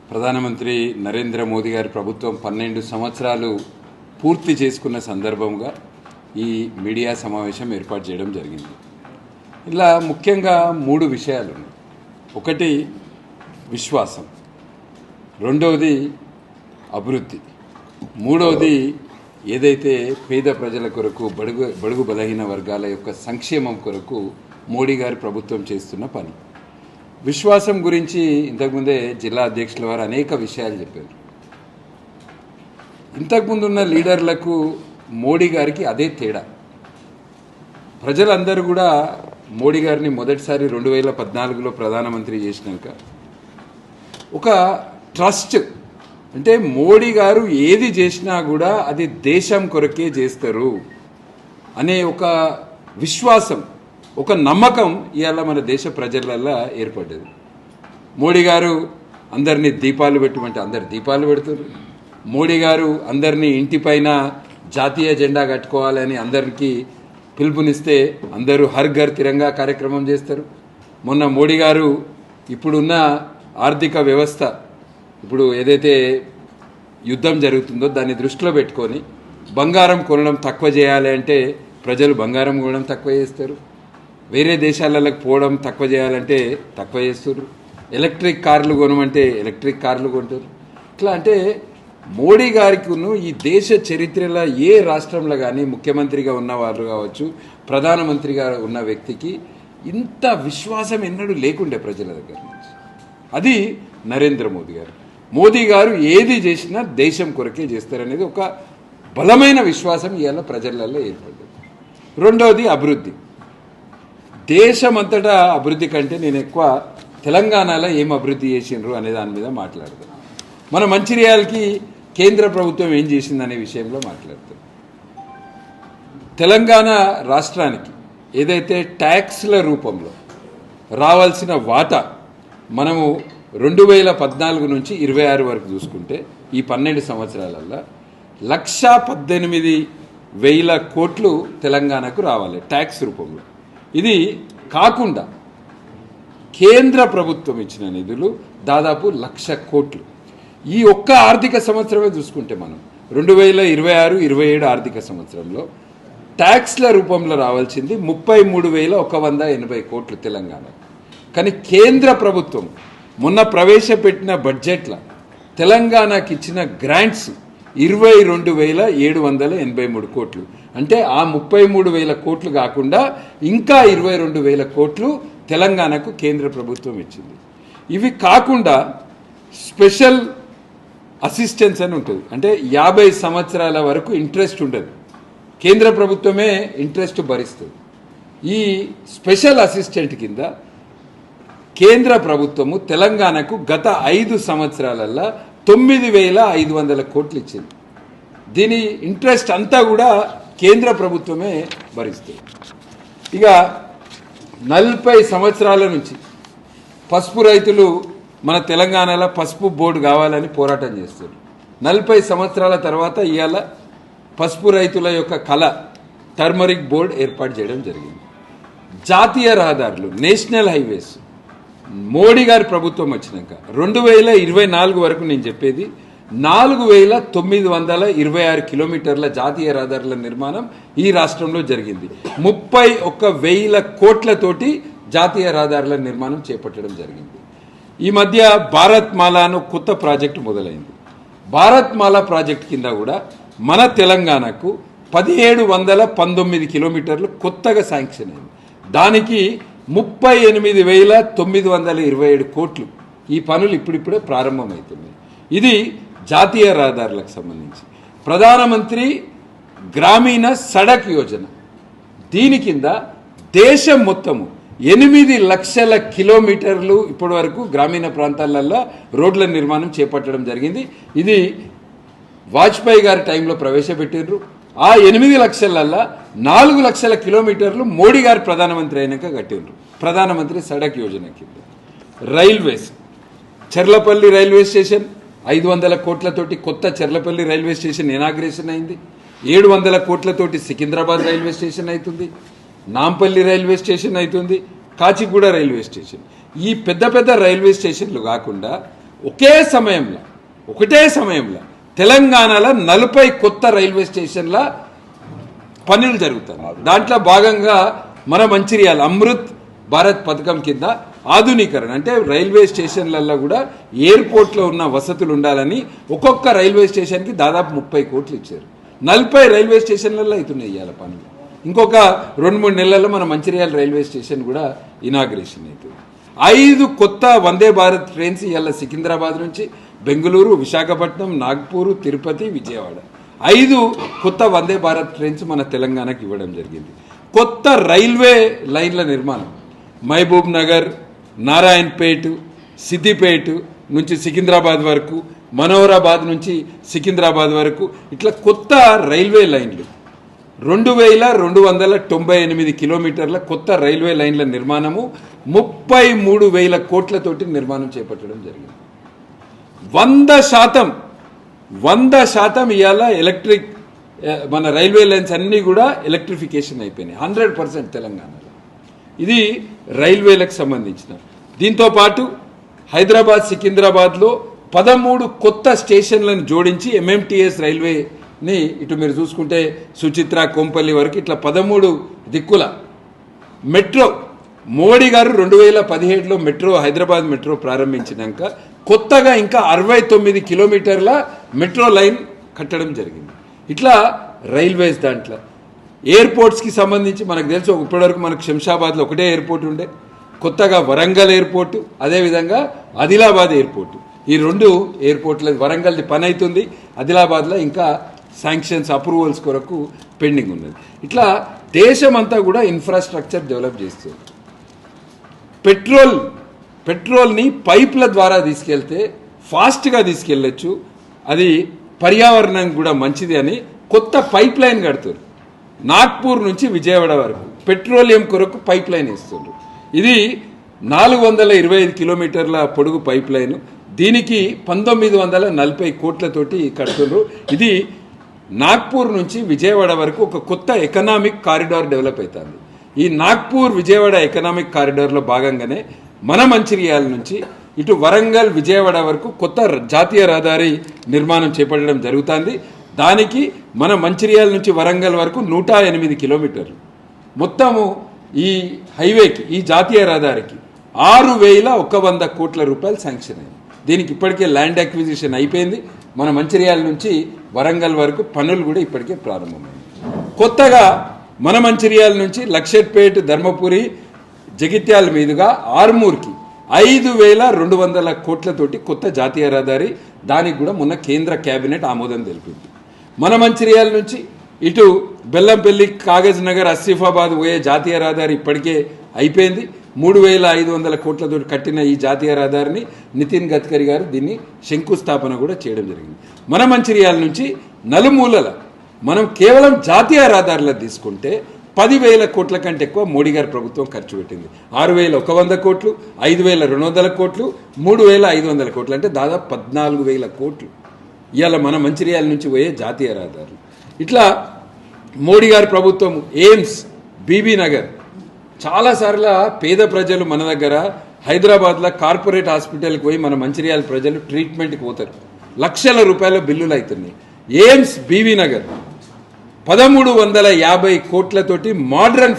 ప్రధానమంత్రి నరేంద్ర మోదీ గారి ప్రభుత్వం 12 సంవత్సరాలు పూర్తి చేసుకున్న సందర్భంగా ఈ మీడియా సమావేశం ఏర్పాటు చేయడం జరిగింది. ఇలా ముఖ్యంగా 3 విషయాలు ఉన్నాయి. ఒకటి విశ్వాసం, రెండవది అభివృద్ధి, మూడవది ఏదైతే పేద ప్రజల కొరకు బడుగు బలహీన వర్గాల యొక్క సంక్షేమం కొరకు మోడీ గారి ప్రభుత్వం చేస్తున్న పని. విశ్వాసం గురించి ఇంతకుముందే జిల్లా అధ్యక్షుల వారు అనేక విషయాలు చెప్పారు. ఇంతకుముందున్న లీడర్లకు మోడీ గారికి అదే తేడా. ప్రజలందరూ కూడా మోడీ గారిని మొదటిసారి 2014లో ప్రధానమంత్రి చేసినాక ఒక ట్రస్ట్, అంటే మోడీ గారు ఏది చేసినా కూడా అది దేశం కొరకే చేస్తారు అనే ఒక విశ్వాసం, ఒక నమ్మకం ఇవాళ మన దేశ ప్రజలల్లో ఏర్పడ్డది. మోడీ గారు అందరినీ దీపాలు పెట్టమంటే అందరు దీపాలు పెడుతున్నారు. మోడీ గారు అందరినీ ఇంటిపైన జాతీయ జెండా కట్టుకోవాలని అందరికీ పిలుపునిస్తే అందరూ హర్ ఘర్ తిరంగా కార్యక్రమం చేస్తారు. మొన్న మోడీ గారు ఇప్పుడున్న ఆర్థిక వ్యవస్థ, ఇప్పుడు ఏదైతే యుద్ధం జరుగుతుందో దాన్ని దృష్టిలో పెట్టుకొని బంగారం కొనడం తక్కువ చేయాలి అంటే ప్రజలు బంగారం కొనడం తక్కువ చేస్తారు. వేరే దేశాలకు పోవడం తక్కువ చేయాలంటే తక్కువ చేస్తారు. ఎలక్ట్రిక్ కార్లు కొనమంటే ఎలక్ట్రిక్ కార్లు కొంటారు. ఇట్లా అంటే మోడీ గారికి ఈ దేశ చరిత్రలో ఏ రాష్ట్రంలో కానీ ముఖ్యమంత్రిగా ఉన్నవారు కావచ్చు, ప్రధానమంత్రిగా ఉన్న వ్యక్తికి ఇంత విశ్వాసం ఎన్నడూ లేకుండే ప్రజల దగ్గర నుంచి. అది నరేంద్ర మోదీ గారు. మోదీ గారు ఏది చేసినా దేశం కొరకే చేస్తారనేది ఒక బలమైన విశ్వాసం ఇవాళ ప్రజలలో ఏర్పడ్డది. రెండవది అభివృద్ధి. దేశమంతటా అభివృద్ధి కంటే నేను ఎక్కువ తెలంగాణలో ఏం అభివృద్ధి చేసిండ్రు అనే దాని మీద మాట్లాడతాను. మన మంచిర్యాలకి కేంద్ర ప్రభుత్వం ఏం చేసిందనే విషయంలో మాట్లాడతాం. తెలంగాణ రాష్ట్రానికి ఏదైతే ట్యాక్స్ల రూపంలో రావాల్సిన వాటా మనము 2014 నుంచి 26 వరకు చూసుకుంటే ఈ 12 సంవత్సరాలలో 1,18,000 కోట్లు తెలంగాణకు రావాలి ట్యాక్స్ రూపంలో. ఇది కాకుండా కేంద్ర ప్రభుత్వం ఇచ్చిన నిధులు దాదాపు 1,00,000 కోట్లు. ఈ ఒక్క ఆర్థిక సంవత్సరమే చూసుకుంటే మనం 2026-27 ఆర్థిక సంవత్సరంలో ట్యాక్స్ల రూపంలో రావాల్సింది 33,180 కోట్లు తెలంగాణ. కానీ కేంద్ర ప్రభుత్వం మొన్న ప్రవేశపెట్టిన బడ్జెట్లో తెలంగాణకి ఇచ్చిన గ్రాంట్స్ 22,783 కోట్లు. అంటే ఆ 33,000 కోట్లు కాకుండా ఇంకా 22,000 కోట్లు తెలంగాణకు కేంద్ర ప్రభుత్వం ఇచ్చింది. ఇవి కాకుండా స్పెషల్ అసిస్టెన్స్ అని ఉంటుంది. అంటే 50 సంవత్సరాల వరకు ఇంట్రెస్ట్ ఉండదు, కేంద్ర ప్రభుత్వమే ఇంట్రెస్ట్ భరిస్తుంది. ఈ స్పెషల్ అసిస్టెంట్ కింద కేంద్ర ప్రభుత్వము తెలంగాణకు గత 5 సంవత్సరాలలో 9,500 కోట్లు ఇచ్చింది. దీని ఇంట్రెస్ట్ అంతా కూడా కేంద్ర ప్రభుత్వమే భరిస్తుంది. ఇక 40 సంవత్సరాల నుంచి పసుపు రైతులు మన తెలంగాణలో పసుపు బోర్డు కావాలని పోరాటం చేస్తారు. 40 సంవత్సరాల తర్వాత ఇవాళ పసుపు రైతుల యొక్క కళ టర్మరిక్ బోర్డు ఏర్పాటు చేయడం జరిగింది. జాతీయ రహదారులు, నేషనల్ హైవేస్ మోడీ గారి ప్రభుత్వం వచ్చినాక 2024 వరకు నేను చెప్పేది 4,926 కిలోమీటర్ల జాతీయ రహదారుల నిర్మాణం ఈ రాష్ట్రంలో జరిగింది. 31,000 కోట్లతోటి జాతీయ రహదారుల నిర్మాణం చేపట్టడం జరిగింది. ఈ మధ్య భారత్ మాలా అను కొత్త ప్రాజెక్టు మొదలైంది. భారత్ మాలా ప్రాజెక్టు కింద కూడా మన తెలంగాణకు 1,719 కిలోమీటర్లు కొత్తగా శాంక్షన్ అయింది. దానికి 38,927 కోట్లు. ఈ పనులు ఇప్పుడిప్పుడే ప్రారంభమవుతున్నాయి. ఇది జాతీయ రహదారులకు సంబంధించి ప్రధానమంత్రి గ్రామీణ సడక్ యోజన. దీని కింద దేశం మొత్తము 8 లక్షల కిలోమీటర్లు ఇప్పటి వరకు గ్రామీణ ప్రాంతాలలో రోడ్ల నిర్మాణం చేపట్టడం జరిగింది. ఇది వాజ్పేయి గారి టైంలో ప్రవేశపెట్టారు. ఆ 8 లక్షలల్లో 4 లక్షల కిలోమీటర్లు మోడీ గారు ప్రధానమంత్రి అయినాక కట్టిండ్రు ప్రధానమంత్రి సడక్ యోజన కింద. రైల్వేస్, చెర్లపల్లి రైల్వే స్టేషన్ 500 కోట్లతోటి కొత్త చెర్లపల్లి రైల్వే స్టేషన్ ఇనాగ్రేషన్ అయింది. 700 కోట్లతోటి సికింద్రాబాద్ రైల్వే స్టేషన్ అవుతుంది, నాంపల్లి రైల్వే స్టేషన్ అవుతుంది, కాచిగూడ రైల్వే స్టేషన్. ఈ పెద్ద పెద్ద రైల్వే స్టేషన్లు కాకుండా ఒకటే సమయంలో తెలంగాణలో 40 కొత్త రైల్వే స్టేషన్ల పనులు జరుగుతాయి. దాంట్లో భాగంగా మన మంచిర్యాల అమృత్ భారత్ పథకం కింద ఆధునీకరణ, అంటే రైల్వే స్టేషన్లలో కూడా ఎయిర్పోర్ట్లో ఉన్న వసతులు ఉండాలని ఒక్కొక్క రైల్వే స్టేషన్కి దాదాపు 30 కోట్లు ఇచ్చారు. 40 రైల్వే స్టేషన్లలో అవుతున్నాయి ఇవాళ పనులు. ఇంకొక 2-3 నెలల్లో మన మంచిర్యాల రైల్వే స్టేషన్ కూడా ఇనాగ్రేషన్ అవుతుంది. 5 కొత్త వందే భారత్ ట్రైన్స్ ఇవాళ సికింద్రాబాద్ నుంచి బెంగళూరు, విశాఖపట్నం, నాగ్పూర్, తిరుపతి, విజయవాడ 5 కొత్త వందే భారత్ ట్రైన్స్ మన తెలంగాణకి ఇవ్వడం జరిగింది. కొత్త రైల్వే లైన్ల నిర్మాణం మహబూబ్ నగర్, నారాయణపేట్, సిద్దిపేట్ నుంచి సికింద్రాబాద్ వరకు, మనోహరాబాద్ నుంచి సికింద్రాబాద్ వరకు ఇట్లా కొత్త రైల్వే లైన్లు 2298 కిలోమీటర్ల కొత్త రైల్వే లైన్ల నిర్మాణము 33,000 కోట్లతోటి నిర్మాణం చేపట్టడం జరిగింది. 100% ఇవాళ ఎలక్ట్రిక్ మన రైల్వే లైన్స్ అన్నీ కూడా ఎలక్ట్రిఫికేషన్ అయిపోయినాయి 100% తెలంగాణలో. ఇది రైల్వేలకు సంబంధించిన. దీంతో పాటు హైదరాబాద్ సికింద్రాబాద్లో 13 కొత్త స్టేషన్లను జోడించి ఎంఎంటీఎస్ రైల్వేని ఇటు మీరు చూసుకుంటే సుచిత్ర, కొంపల్లి వరకు ఇట్లా 13 దిక్కుల మెట్రో మోడీ గారు 2017లో మెట్రో హైదరాబాద్ మెట్రో ప్రారంభించినాక కొత్తగా ఇంకా 69 కిలోమీటర్ల మెట్రో లైన్ కట్టడం జరిగింది. ఇట్లా రైల్వేస్ దాంట్లో ఎయిర్పోర్ట్స్కి సంబంధించి మనకు తెలుసు ఇప్పటివరకు మనకు శంషాబాద్లో ఒకటే ఎయిర్పోర్ట్ ఉండే, కొత్తగా వరంగల్ ఎయిర్పోర్టు, అదేవిధంగా ఆదిలాబాద్ ఎయిర్పోర్టు, ఈ 2 ఎయిర్పోర్ట్ల వరంగల్ది పని అవుతుంది, ఆదిలాబాద్లో ఇంకా శాంక్షన్స్ అప్రూవల్స్ కొరకు పెండింగ్ ఉన్నది. ఇట్లా దేశమంతా కూడా ఇన్ఫ్రాస్ట్రక్చర్ డెవలప్ చేస్తుంది. పెట్రోల్ని పైప్ల ద్వారా తీసుకెళ్తే ఫాస్ట్గా తీసుకెళ్ళచ్చు, అది పర్యావరణం కూడా మంచిది అని కొత్త పైప్ లైన్ కడుతున్నారు. నాగ్పూర్ నుంచి విజయవాడ వరకు పెట్రోలియం కొరకు పైప్ లైన్ ఇస్తున్నారు. ఇది 425 కిలోమీటర్ల పొడుగు పైప్ లైన్. దీనికి 1940 కోట్లతోటి కడుతున్నారు. ఇది నాగ్పూర్ నుంచి విజయవాడ వరకు ఒక కొత్త ఎకనామిక్ కారిడార్ డెవలప్ అవుతుంది. ఈ నాగ్పూర్ విజయవాడ ఎకనామిక్ కారిడార్లో భాగంగానే మన మంచిర్యాల నుంచి ఇటు వరంగల్ విజయవాడ వరకు కొత్త జాతీయ రహదారి నిర్మాణం చేపట్టడం జరుగుతుంది. దానికి మన మంచిర్యాల నుంచి వరంగల్ వరకు 108 కిలోమీటర్లు. మొత్తము ఈ హైవేకి, ఈ జాతీయ రహదారికి 6,100 కోట్ల రూపాయలు శాంక్షన్ అయింది. దీనికి ఇప్పటికే ల్యాండ్ అక్విజిషన్ అయిపోయింది. మన మంచిర్యాల నుంచి వరంగల్ వరకు పనులు కూడా ఇప్పటికే ప్రారంభమైంది. కొత్తగా మన మంచిర్యాల నుంచి లక్షట్పేట్, ధర్మపురి, జగిత్యాల మీదుగా ఆర్మూర్కి 5,200 కోట్లతోటి కొత్త జాతీయ రహదారి, దానికి కూడా మొన్న కేంద్ర కేబినెట్ ఆమోదం తెలిపింది. మన మంచిర్యాల నుంచి ఇటు బెల్లంపల్లి, కాగజ్ నగర్, ఆసిఫాబాద్ పోయే జాతీయ రహదారి ఇప్పటికే అయిపోయింది. 3,500 కోట్లతో కట్టిన ఈ జాతీయ రహదారిని నితిన్ గడ్కరీ గారు దీన్ని శంకుస్థాపన కూడా చేయడం జరిగింది. మన మంచిర్యాల నుంచి నలుమూలల మనం కేవలం జాతీయ రహదారులకు తీసుకుంటే 10,000 కోట్ల కంటే ఎక్కువ మోడీ గారి ప్రభుత్వం ఖర్చు పెట్టింది. 6,100 కోట్లు, 5,200 కోట్లు, 3,500 కోట్లు, అంటే దాదాపు 14,000 కోట్లు ఇవాళ మన మంచిర్యాల నుంచి పోయే జాతీయ రహదారులు. ఇట్లా మోడీ గారి ప్రభుత్వం ఎయిమ్స్, బీబీ నగర్, చాలాసార్లు పేద ప్రజలు మన దగ్గర హైదరాబాద్లో కార్పొరేట్ హాస్పిటల్కి పోయి మన మంచిర్యాల ప్రజలు ట్రీట్మెంట్కి పోతారు, లక్షల రూపాయల బిల్లులు అవుతున్నాయి. ఎయిమ్స్ బీబీ నగర్ 1,350 కోట్లతోటి మోడర్న్